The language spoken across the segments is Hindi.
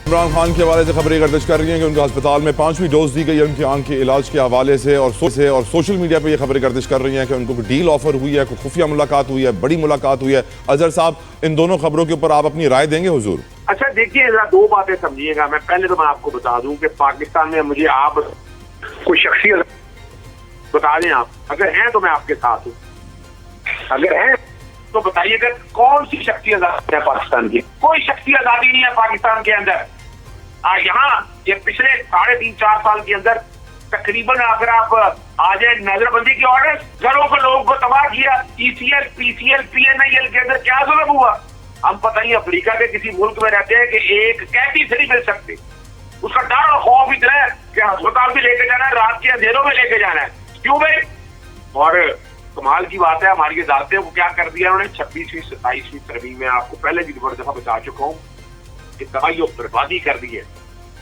इमरान खान के हवाले से खबरें गर्दिश कर रही हैं कि उनको अस्पताल में 5वीं डोज दी गई है उनकी आंख के इलाज के हवाले से, और सोशल मीडिया पे ये खबरें गर्दिश कर रही हैं कि उनको डील ऑफर हुई है, कोई खुफिया मुलाकात हुई है, बड़ी मुलाकात हुई है। अजहर साहब, इन दोनों खबरों के ऊपर आप अपनी राय देंगे हुजूर? अच्छा देखिए, दो बातें समझिएगा। मैं पहले तो मैं आपको बता दूं कि पाकिस्तान में मुझे आप कोई शख्सियत बता दें, आप अगर हैं तो मैं आपके साथ हूँ, अगर हैं तो बताइए कि कौन सी शख्सियत है पाकिस्तान की? कोई शख्सियत आजादी नहीं है पाकिस्तान के अंदर। यहाँ ये पिछले 3.5-4 साल के अंदर तकरीबन अगर आप आ जाए नजरबंदी की ऑर्डर, घरों के लोगों को तबाह किया। ECL, PCL, PNIL के अंदर क्या जुल्म हुआ? हम पता ही अफ्रीका के किसी मुल्क में रहते हैं कि एक कैदी से नहीं मिल सकते, उसका डर और खौफ इतना है कि अस्पताल भी लेके जाना है, रात के अंधेरों में लेके जाना है। क्यों भाई? और कमाल की बात है, हमारी अदालतें वो क्या कर दिया उन्होंने 26वीं 27वीं तरमीम में, आपको पहले भी बड़ी दफा बता चुका हूँ कि दवाई बर्बादी कर दी है।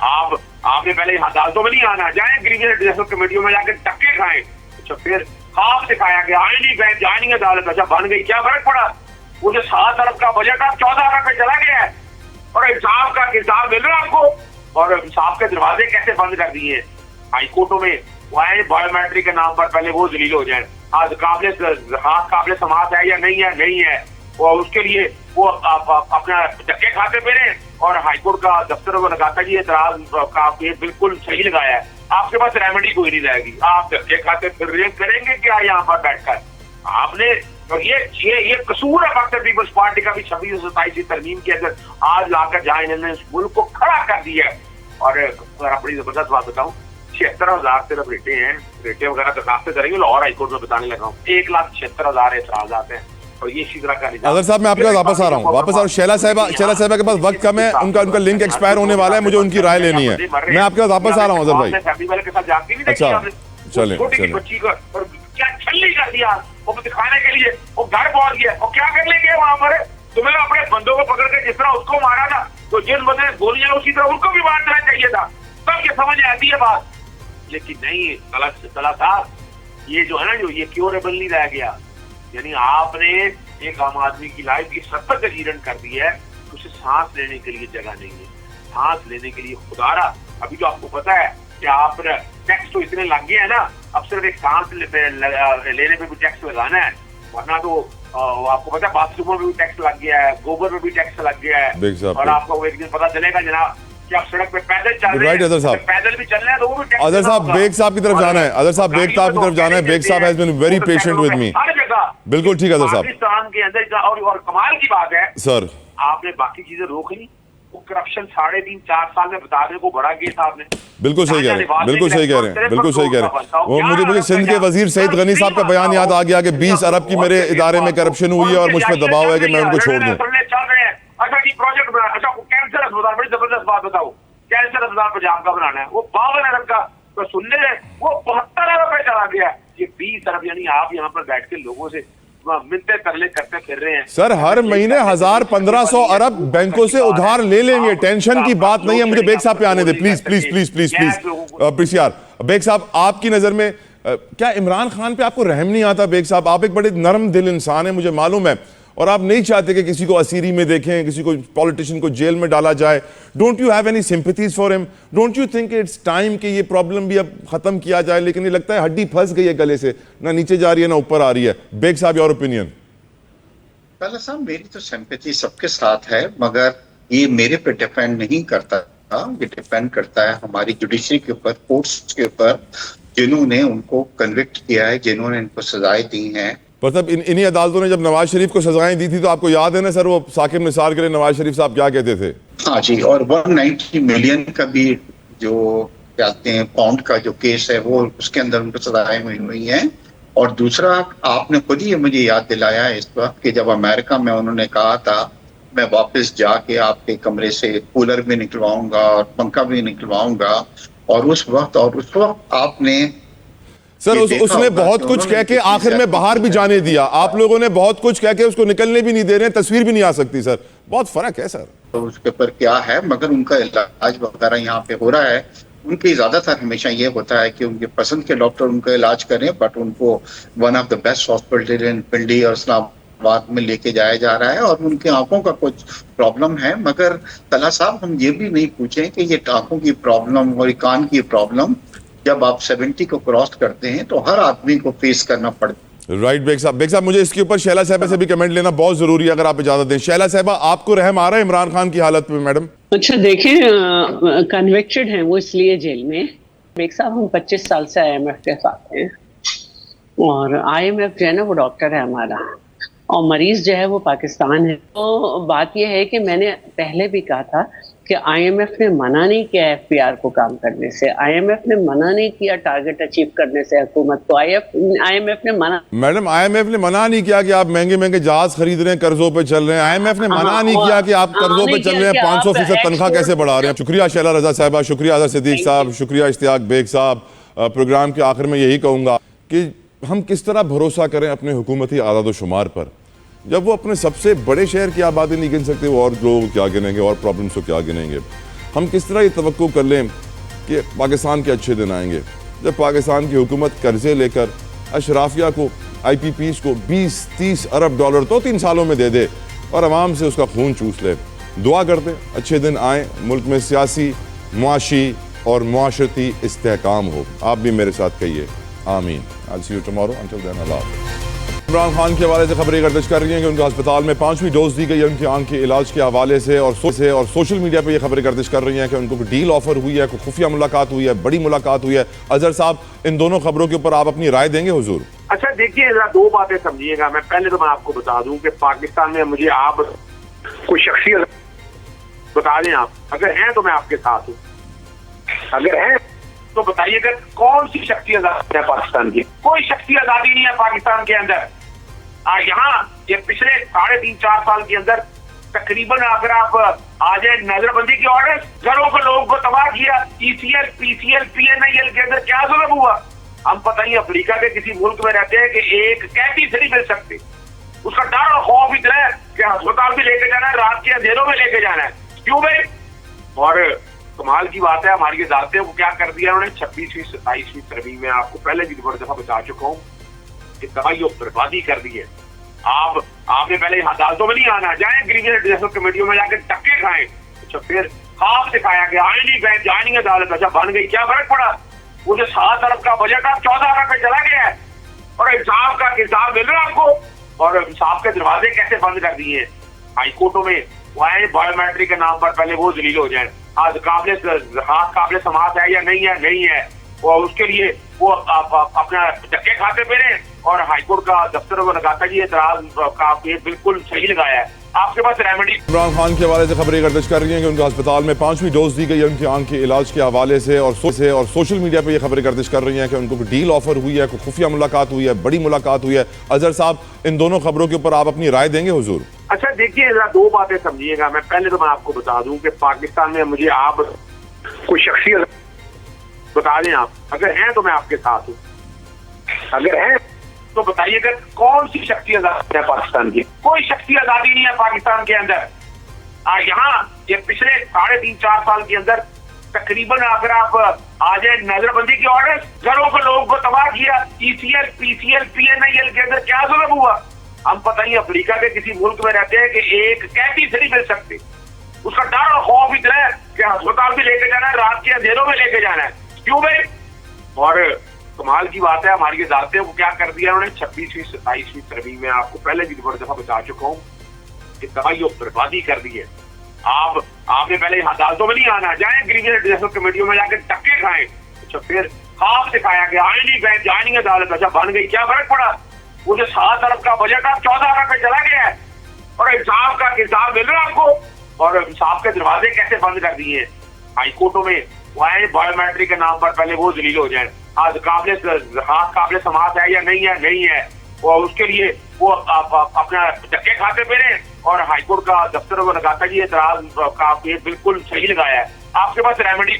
आपने पहले अदालतों में नहीं आना, जाए ग्रीवियंस एडजस्टमेंट कमेटियों में जाकर टक्के खाएं। अच्छा, फिर खाब सिखाया गया आए नहीं गए, जानी अदालत। अच्छा, बन गई, क्या फर्क पड़ा? वो जो 7 अरब का बजट अब 14 अरब पे चला गया है, और इंसाफ का किताब मिल रहा है आपको, और इंसाफ के दरवाजे कैसे बंद कर दिए हैं हाईकोर्टों में। वो आए बायोमेट्रिक के नाम पर पहले वो जलील हो जाए, हाथ काबिल समात है या नहीं है, और उसके लिए वो अपना धक्के खाते फिरे। और हाईकोर्ट का दफ्तर वो लगाता है, ये एतराज का बिल्कुल सही लगाया है, आपके पास रेमेडी कोई नहीं रहेगी, आप धक्के खाते फिर करेंगे क्या यहाँ पर बैठकर? आपने तो ये कसूर है पाकिस्तान पीपल्स पार्टी का भी 26 और 27 तरमीम के अंदर आज लाकर जहाँ इन्होंने इस मुल्क को खड़ा कर दिया है। और बड़ी जबरदस्त बात बताऊं, 76,000 सिर्फ रेटे हैं, रेटे वगैरह दरखास्तें करेंगे और हाईकोर्ट में बताने लगा हूँ 1,76,000 एतराज़ात हैं। और ये इसी तरह का अजहर साहब, मैं आपके पास वापस आ रहा हूँ। शैला साहिबा के पास वक्त कम है, उनका लिंक एक्सपायर होने वाला है, मुझे उनकी राय लेनी है। मैं आपके पास वापस आ रहा हूँ अजहर भाई। अच्छा, चले बच्ची को क्या छल्ली कर दिया वो दिखाने के लिए, वो घर पहुंच गया, वो क्या कर लेंगे वहां पर? तुम्हें अपने बंदों को पकड़ के जिस तरह उसको मारा था, तो जिस बंदे ने गोलियां उसी तरह उनको भी मार देना चाहिए था। तब ये समझ आती है बात, लेकिन नहीं। तला साहब, ये जो है ना, जो ये क्योरेबल नहीं रह गया। यानी आपने एक आम आदमी की लाइफ की सतत तजीरन कर दी है, उसे सांस लेने के लिए जगह नहीं है। सांस लेने के लिए खुदारा, अभी जो आपको पता है कि आप टैक्स तो इतने लग गए हैं ना, अब सिर्फ एक सांस लेने पे भी टैक्स लगाना है, वरना तो आपको पता है बाथरूमों में भी टैक्स लग गया है, गोबर में भी टैक्स लग गया है। और आपको एक दिन पता चलेगा जनाब कि आप सड़क पे पैदल चल रहे हैं, पैदल भी चल रहे हैं तो वो भी टैक्स। अजहर साहब, बेग साहब की तरफ जाना है। अजहर साहब, बेग साहब की तरफ जाना है। Baig sahab has been very patient with me. हर जगह बिल्कुल ठीक है अजहर साहब। पाकिस्तान के अंदर और कमाल की बात है सर, आपने बाकी चीजें रोक ली, वो करप्शन 3.5-4 साल में बताने को बड़ा केस आपने। बिल्कुल सही कह रहे हैं, बिल्कुल सही कह रहे हैं, बिल्कुल सही कह रहे हैं। वो मुझे सिंध के वजीर सईद गनी साहब का बयान याद आ गया कि 20 अरब की मेरे इदारे में करप्शन हुई है और मुझ पर दबाव है कि मैं उनको छोड़ दूं। अच्छा जी, प्रोजेक्ट बना, अच्छा कैंसर अस्पताल, बड़ी जबरदस्त बात बताओ, कैंसर अस्पताल पंजाब का बनाना है, वो 52 अरब का तो सुनने में वो 72 अरब पे चला गया। ये 20 अरब, यानी आप यहाँ पर बैठ के लोगों से मिलते तरले करते फिर रहे हैं। सर, हर महीने 1,000-1,500 अरब बैंकों से उधार ले लेंगे, टेंशन की बात नहीं है। मुझे बेग साहब पे आने दे please please please please please प्रीसियार। बेग साहब, आपकी नजर में क्या इमरान खान पे आपको रहम नहीं आता? बेग साहब, आप एक बड़े नरम दिल इंसान है, मुझे मालूम है, और आप नहीं चाहते कि किसी को असीरी में देखें, किसी को पॉलिटिशियन को जेल में डाला जाए। Don't you have any sympathies for him? Don't you think it's time कि ये प्रॉब्लम भी अब खत्म किया जाए? लेकिन ये लगता है हड्डी फंस गई है गले से, ना नीचे जा रही है ना ऊपर आ रही है। बेग साहब, योर ओपिनियन? पहले साहब, मेरी तो सिंपैथी सबके साथ है, मगर ये मेरे पे डिपेंड नहीं करता, ये डिपेंड करता है हमारी जुडिशरी के ऊपर, कोर्ट्स के ऊपर, जिन्होंने उनको कन्विक्ट किया है, जिन्होंने इनको सजाएं दी हैं। मतलब इन्हीं अदालतों ने जब नवाज शरीफ को सजाएं दी थी, तो आपको याद है ना सर, वो साकिब निसार के लिए नवाज शरीफ साहब क्या कहते थे? हाँ जी, और 190 मिलियन का भी जो कहते हैं पाउंड का जो केस है, वो उसके अंदर उनको सजाएं हुई हैं। और दूसरा, आपने खुद ही मुझे याद दिलाया इस वक्त कि जब अमेरिका में उन्होंने कहा था मैं वापस जाके आपके कमरे से कूलर भी निकलवाऊंगा और पंखा भी निकलवाऊंगा, और उस वक्त आपने सर उसने बहुत कुछ कह के आखिर में बाहर भी जाने दिया। आप लोगों ने बहुत कुछ कह के उसको निकलने भी नहीं दे रहे हैं, तस्वीर भी नहीं आ सकती। सर, बहुत फर्क है सर। तो उसके ऊपर क्या है, मगर उनका इलाज वगैरह यहाँ पे हो रहा है। उनकी ज्यादातर हमेशा ये होता है कि उनके पसंद के डॉक्टर उनका इलाज करें, बट उनको one of the best hospital in Pindi और बाद में लेके जाया जा रहा है और उनकी आंखों का कुछ प्रॉब्लम है, मगर तला साहब हम ये भी नहीं पूछें कि ये आंखों की प्रॉब्लम और कान की प्रॉब्लम जब आप 70 को क्रॉस करते हैं तो हर आदमी को फेस करना पड़ता है। राइट बेग साहब मुझे इसके ऊपर शैला साहबा से भी कमेंट लेना बहुत जरूरी है, अगर आप इजाजत दें। शैला साहबा, आपको रहम आ रहा है इमरान खान की हालत पे मैडम? अच्छा देखें, कन्विक्टेड हैं वो इसलिए जेल में। बेग साहब हम 25 साल से IMF के साथ हैं और IMF जो है ना वो डॉक्टर है हमारा और मरीज जो है वो पाकिस्तान है। तो बात यह है कि मैंने पहले भी कहा था कि IMF ने मना नहीं किया FPR को काम करने से, IMF ने मना नहीं किया टारगेट अचीव करने से हुकूमत को। IMF ने मना, मैडम IMF ने मना नहीं किया कि आप महंगे महंगे जहाज खरीद रहे हैं, कर्जों पे चल रहे हैं। IMF ने मना नहीं किया कि आप कर्जों पे चल रहे हैं, 500% तनख्वाह कैसे बढ़ा रहे हैं। शुक्रिया शैला रजा साहबा, शुक्रिया अजहर सिद्दीक साहब, शुक्रिया इश्तियाक बेग साहब। प्रोग्राम के आखिर में यही कहूँगा कि हम किस तरह भरोसा करें अपने हुकूमती आदाद व शुमार पर, जब वो अपने सबसे बड़े शहर की आबादी नहीं गिन सकते, वो और लोग क्या गिनेंगे और प्रॉब्लम्स को क्या गिनेंगे। हम किस तरह ये तवक्को कर लें कि पाकिस्तान के अच्छे दिन आएंगे जब पाकिस्तान की हुकूमत कर्जे लेकर अशराफिया को, IPPs को 20-30 अरब डॉलर तो 3 सालों में दे दे और आवाम से उसका खून चूस ले। दुआ करते अच्छे दिन आए, मुल्क में सियासी, मुआशी और मुआशरती इस्तेहकाम हो। आप भी मेरे साथ कहिए आमीन। आई सी यू टुमारो, अंटिल देन अल्लाह हाफ़िज़। इमरान खान के हवाले से खबरें गर्दिश कर रही हैं कि उनको अस्पताल में 5वीं डोज दी गई है उनकी आंख के इलाज के हवाले से, और सोशल मीडिया पे ये खबरें गर्दिश कर रही हैं कि उनको डील ऑफर हुई है, कोई खुफिया मुलाकात हुई है, बड़ी मुलाकात हुई है। अजहर साहब, इन दोनों खबरों के ऊपर आप अपनी राय देंगे हुजूर? अच्छा देखिए, जरा दो बातें समझिएगा। मैं पहले तो मैं आपको बता दूं कि पाकिस्तान में मुझे आप कोई शख्सियत बता दें, आप अगर हैं तो मैं आपके साथ हूँ, अगर हैं तो बताइएगा कौन सी शख्सियत है पाकिस्तान की? कोई शख्सियत आजादी नहीं है पाकिस्तान के अंदर। यहाँ ये पिछले 3.5-4 साल के अंदर तकरीबन अगर आप आ जाए नजरबंदी के ऑर्डर, घरों के लोगों को तबाह किया। ECL, PCL, PNIL के अंदर क्या जुल्म हुआ? हम पता ही अफ्रीका के किसी मुल्क में रहते हैं कि एक कैदी से नहीं मिल सकते, उसका डर और खौफ इतना है कि अस्पताल भी लेके जाना है, रात के अंधेरों में लेके जाना है। क्यों भाई? और कमाल की बात है, हमारी अदालतों को क्या कर दिया उन्होंने 26वीं 27वीं तरमीम में, आपको पहले भी बड़ी दफा बता चुका हूँ कि तबाही और बर्बादी कर दी है। आपने पहले अदालतों में नहीं आना, जाए ग्रीवियंस कमेटियों में जाकर धक्के खाएं। अच्छा, फिर खाब सिखाया कि आए नहीं गए, जाए नहीं अदालत। अच्छा बन गई, क्या फर्क पड़ा? मुझे 7 अरब का बजट अब 14 अरब पे चला गया है और इंसाफ का किताब मिल रहा है आपको, और इंसाफ के दरवाजे कैसे बंद कर दिए हैं हाईकोर्टों में। वह बायोमेट्रिक के नाम पर पहले वो जलील हो जाए, हाथ काबिल समात है या नहीं है, और उसके लिए वो अपना धक्के खाते फिरे। और हाईकोर्ट का दफ्तर वो लगाता जी एतराज का बिल्कुल सही लगाया है। आपके पास रेमेडी। इमरान खान के हवाले से खबरें गर्दिश कर रही हैं कि उनको अस्पताल में 5वीं डोज दी गई है उनकी आंख के इलाज के हवाले से, और सोशल मीडिया पे ये खबरें गर्दिश कर रही हैं कि उनको डील ऑफर हुई है, कोई खुफिया मुलाकात हुई है, बड़ी मुलाकात हुई है। अजहर साहब, इन दोनों खबरों के ऊपर आप अपनी राय देंगे हुजूर? अच्छा देखिए, जरा दो बातें समझिएगा। मैं पहले तो मैं आपको बता दूं कि पाकिस्तान में मुझे आप कोई शख्सियत बता दें, आप अगर हैं तो मैं आपके साथ हूँ, अगर हैं तो बताइएगा कौन सी शख्सियत है पाकिस्तान की? कोई शख्सियत आजादी नहीं है पाकिस्तान के अंदर। यहाँ ये पिछले 3.5-4 साल के अंदर तकरीबन अगर आप आ जाए नजरबंदी के ऑर्डर, घरों के लोगों को तबाह किया। ECL, PCL, PNIL के अंदर क्या जुल्म हुआ? हम पता ही अफ्रीका के किसी मुल्क में रहते हैं कि एक कैदी से नहीं मिल सकते, उसका डर और खौफ इतना है कि अस्पताल भी लेके जाना है, रात के अंधेरों में लेके जाना है। क्यों भाई? और कमाल की बात है, हमारी अदालतों को क्या कर दिया उन्होंने 26वीं 27वीं तरमीम में, आपको पहले भी बड़ी दफा बता चुका हूँ कि तबाही और बर्बादी कर दी है। आपने पहले अदालतों में नहीं आना, जाए ग्रीवियंस कमेटियों में जाकर धक्के खाएं। अच्छा, फिर खाब सिखाया कि आए नहीं गए, जाए नहीं अदालत। अच्छा बन गई, क्या फर्क पड़ा? मुझे 7 अरब का बजट अब 14 अरब पे चला गया है और इंसाफ का किताब मिल रहा है आपको, और इंसाफ के दरवाजे कैसे बंद कर दिए हैं हाईकोर्टों में। वह बायोमेट्रिक के नाम पर पहले वो जलील हो जाए, हाथ काबिल समात है या नहीं है, और उसके लिए वो अपना धक्के खाते फिरे। और हाईकोर्ट का दफ्तर वो लगाता जी एतराज का बिल्कुल सही लगाया है। आपके पास रेमेडी